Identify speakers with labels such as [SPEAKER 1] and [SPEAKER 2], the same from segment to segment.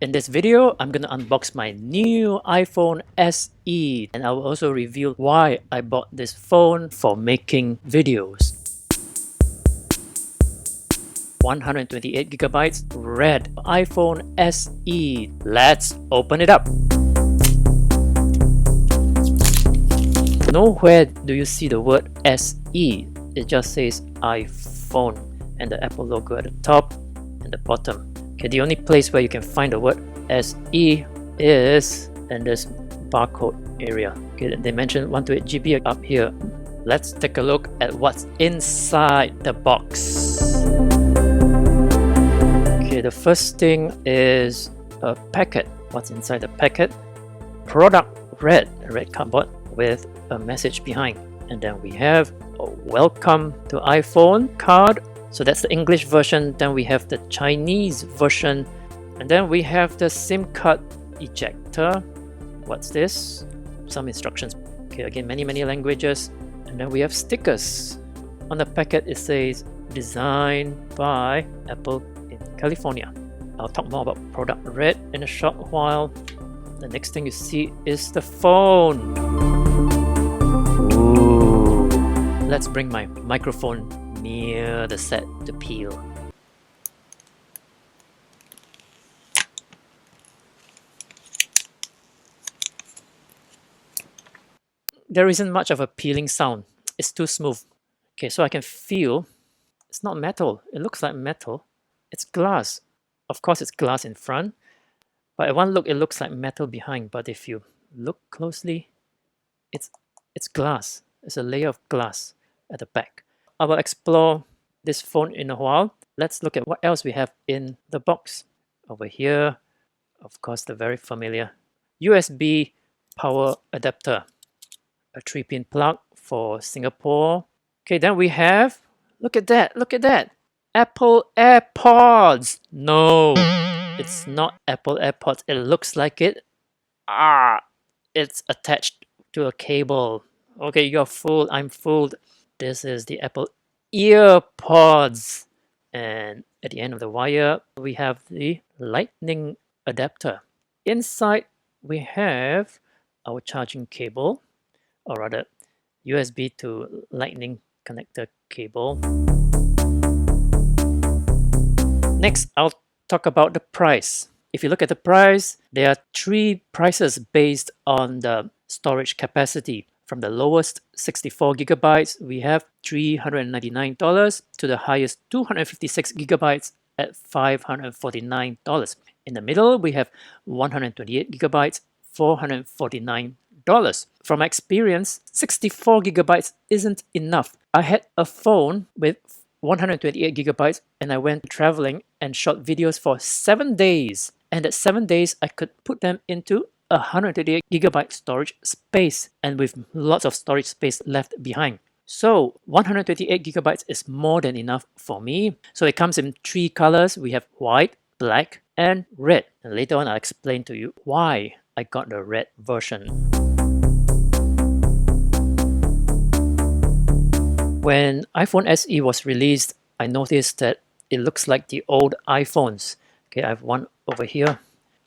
[SPEAKER 1] In this video, I'm gonna unbox my new iPhone SE, and I will also reveal why I bought this phone for making videos. 128GB red iPhone SE. Let's open it up. Nowhere do you see the word SE. It just says iPhone and the Apple logo at the top and the bottom. Okay, the only place where you can find the word SE is in this barcode area. Okay, they mentioned 128GB up here. Let's take a look at what's inside the box. Okay, the first thing is a packet. What's inside the packet? Product red, a red cardboard with a message behind. And then we have a welcome to iPhone card. So that's the English version. Then we have the Chinese version. And then we have the SIM card ejector. What's this? Some instructions. Okay, again, many languages. And then we have stickers. On the packet it says designed by Apple in California. I'll talk more about product red in a short while. The next thing you see is the phone. Ooh. Let's bring my microphone near the set to peel. There isn't much of a peeling sound. It's too smooth. Okay, so I can feel it's not metal. It looks like metal. It's glass. Of course, it's glass in front, but at one look, it looks like metal behind. But if you look closely, it's glass. It's a layer of glass at the back. I will explore this phone in a while. Let's look at what else we have in the box. Over here, of course, the very familiar USB power adapter, a 3-pin plug for Singapore. Okay, then we have, look at that, Apple AirPods. No, it's not Apple AirPods. It looks like it. It's attached to a cable. Okay, you're fooled. I'm fooled. This is the Apple Earpods. And at the end of the wire, we have the lightning adapter. Inside, we have our charging cable, or rather, USB to lightning connector cable. Next, I'll talk about the price. If you look at the price, there are 3 prices based on the storage capacity. From the lowest 64GB, we have $399 to the highest 256GB at $549. In the middle, we have 128GB, $449. From experience, 64GB isn't enough. I had a phone with 128GB and I went traveling and shot videos for 7 days. And at 7 days, I could put them into 128GB storage space and with lots of storage space left behind. So 128GB is more than enough for me. So it comes in 3 colors. We have white, black, and red. And later on, I'll explain to you why I got the red version. When iPhone SE was released, I noticed that it looks like the old iPhones. Okay, I have one over here.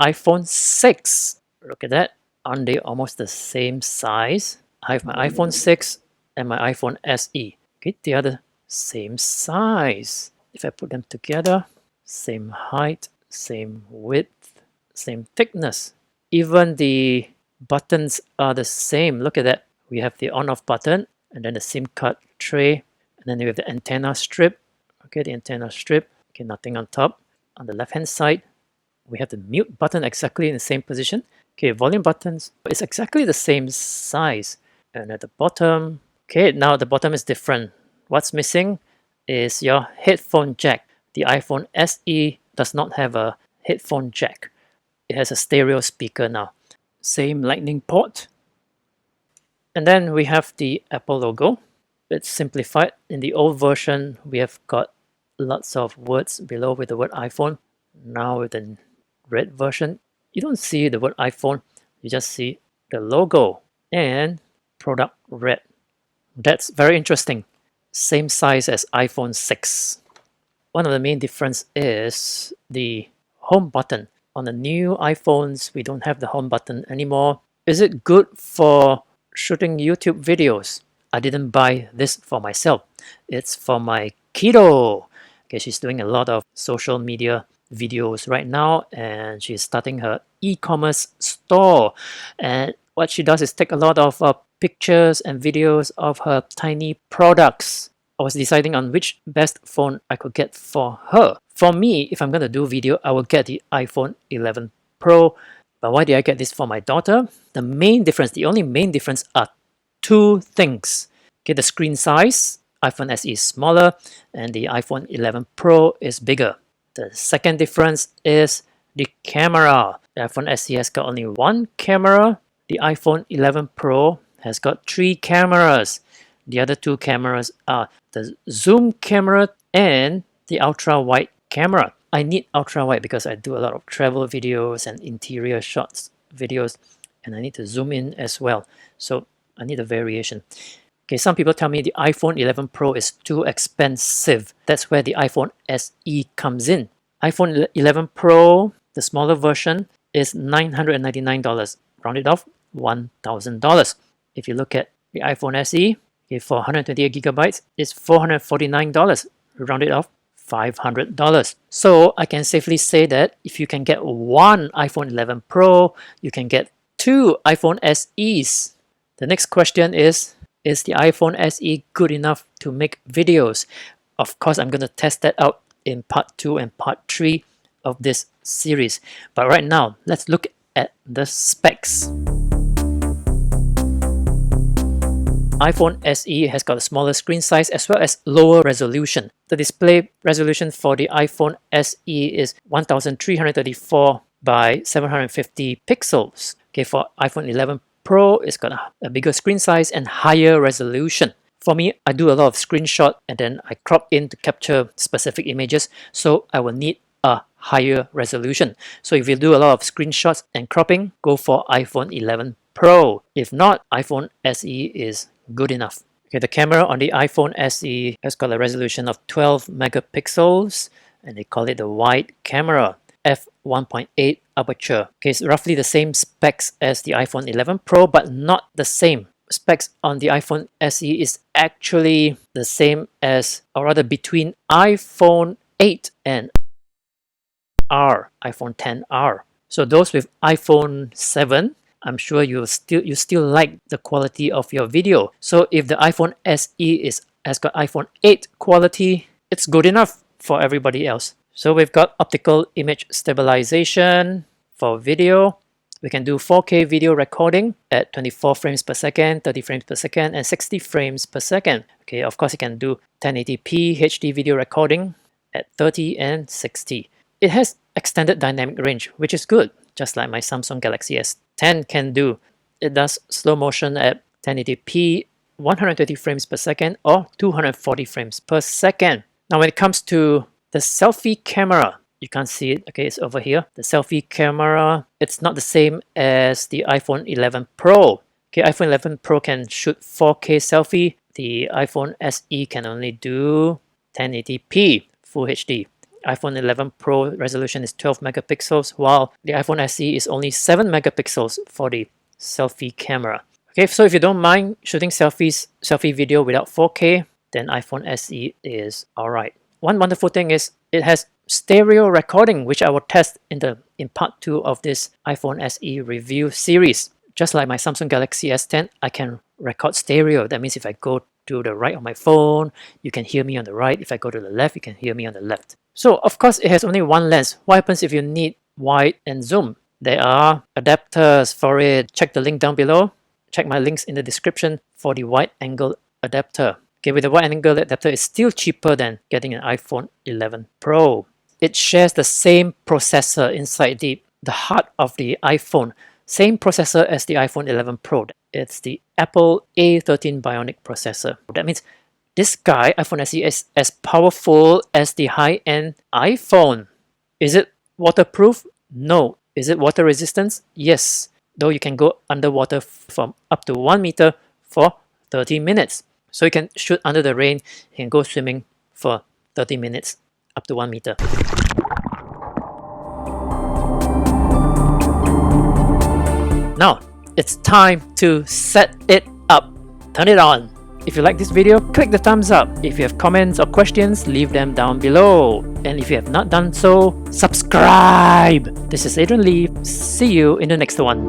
[SPEAKER 1] iPhone 6. Look at that. Aren't they almost the same size? I have my iPhone 6 and my iPhone SE. Okay, they are the same size. If I put them together, same height, same width, same thickness. Even the buttons are the same. Look at that. We have the on-off button and then the SIM card tray. And then we have the antenna strip. Okay, the antenna strip. Okay, nothing on top. On the left-hand side, we have the mute button exactly in the same position. Okay, volume buttons is exactly the same size. And at the bottom, okay, now the bottom is different. What's missing is your headphone jack. The iPhone SE does not have a headphone jack. It has a stereo speaker now. Same lightning port. And then we have the Apple logo. It's simplified. In the old version, we have got lots of words below with the word iPhone. Now with the red version, you don't see the word iPhone, you just see the logo and product red. That's very interesting. Same size as iPhone 6. One of the main difference is the home button. on the new iPhones, we don't have the home button anymore. Is it good for shooting YouTube videos? I didn't buy this for myself. It's for my kiddo. Okay, she's doing a lot of social media videos right now, and she's starting her e-commerce store. And what she does is take a lot of pictures and videos of her tiny products. I was deciding on which best phone I could get for her. For me, if I'm going to do video, I will get the iPhone 11 Pro. But why did I get this for my daughter? The main difference, the only main difference are two things. Okay, the screen size, iPhone SE is smaller and the iPhone 11 Pro is bigger. The second difference is the camera. The iPhone SE has got only one camera. The iPhone 11 Pro has got three cameras. The other two cameras are the zoom camera and the ultra wide camera. I need ultra wide because I do a lot of travel videos and interior shots videos, and I need to zoom in as well. So I need a variation. Okay, some people tell me the iPhone 11 Pro is too expensive. That's where the iPhone SE comes in. iPhone 11 Pro, the smaller version, is $999. Rounded off, $1,000. If you look at the iPhone SE, okay, for 128 gigabytes, it's $449. Rounded off, $500. So I can safely say that if you can get one iPhone 11 Pro, you can get two iPhone SEs. The next question is the iPhone SE good enough to make videos? Of course, I'm going to test that out in part 2 and part 3 of this series. But right now, let's look at the specs. iPhone SE has got a smaller screen size as well as lower resolution. The display resolution for the iPhone SE is 1334 by 750 pixels. Okay, for iPhone 11 Pro, it's got a bigger screen size and higher resolution. For me, I do a lot of screenshot and then I crop in to capture specific images, so I will need a higher resolution. So if you do a lot of screenshots and cropping, go for iPhone 11 Pro. If not, iPhone SE is good enough. Okay, the camera on the iPhone SE has got a resolution of 12 megapixels and they call it the wide camera. f1.8 aperture. Okay, it's roughly the same specs as the iPhone 11 Pro, but not the same. Specs on the iPhone SE is actually the same as, or rather between iPhone 8 and iPhone XR. So those with iPhone 7, I'm sure you still like the quality of your video. So if the iPhone SE has got iPhone 8 quality, it's good enough for everybody else. So we've got optical image stabilization for video. We can do 4K video recording at 24 frames per second, 30 frames per second, and 60 frames per second. Okay, of course you can do 1080p HD video recording at 30 and 60. It has extended dynamic range, which is good, just like my Samsung Galaxy S10 can do. It does slow motion at 1080p, 120 frames per second, or 240 frames per second. Now when it comes to the selfie camera, you can't see it, okay, it's over here. The selfie camera, it's not the same as the iPhone 11 Pro. Okay, iPhone 11 Pro can shoot 4K selfie. The iPhone SE can only do 1080p Full HD. iPhone 11 Pro resolution is 12 megapixels, while the iPhone SE is only 7 megapixels for the selfie camera. Okay, so if you don't mind shooting selfie video without 4K, then iPhone SE is alright. One wonderful thing is it has stereo recording, which I will test in part 2 of this iPhone SE review series. Just like my Samsung Galaxy S10, I can record stereo. That means if I go to the right of my phone, you can hear me on the right. If I go to the left, you can hear me on the left. So of course it has only one lens. What happens if you need wide and zoom? There are adapters for it. Check the link down below. Check my links in the description for the wide angle adapter. Okay, with the wide angle adapter, it's still cheaper than getting an iPhone 11 Pro. It shares the same processor inside the heart of the iPhone. Same processor as the iPhone 11 Pro. It's the Apple A13 Bionic processor. That means this guy, iPhone SE, is as powerful as the high-end iPhone. Is it waterproof? No. Is it water resistant? Yes. Though you can go underwater from up to 1 meter for 30 minutes. So you can shoot under the rain, you can go swimming for 30 minutes up to 1 meter. Now, it's time to set it up. Turn it on. If you like this video, click the thumbs up. If you have comments or questions, leave them down below. And if you have not done so, subscribe. This is Adrian Lee. See you in the next one.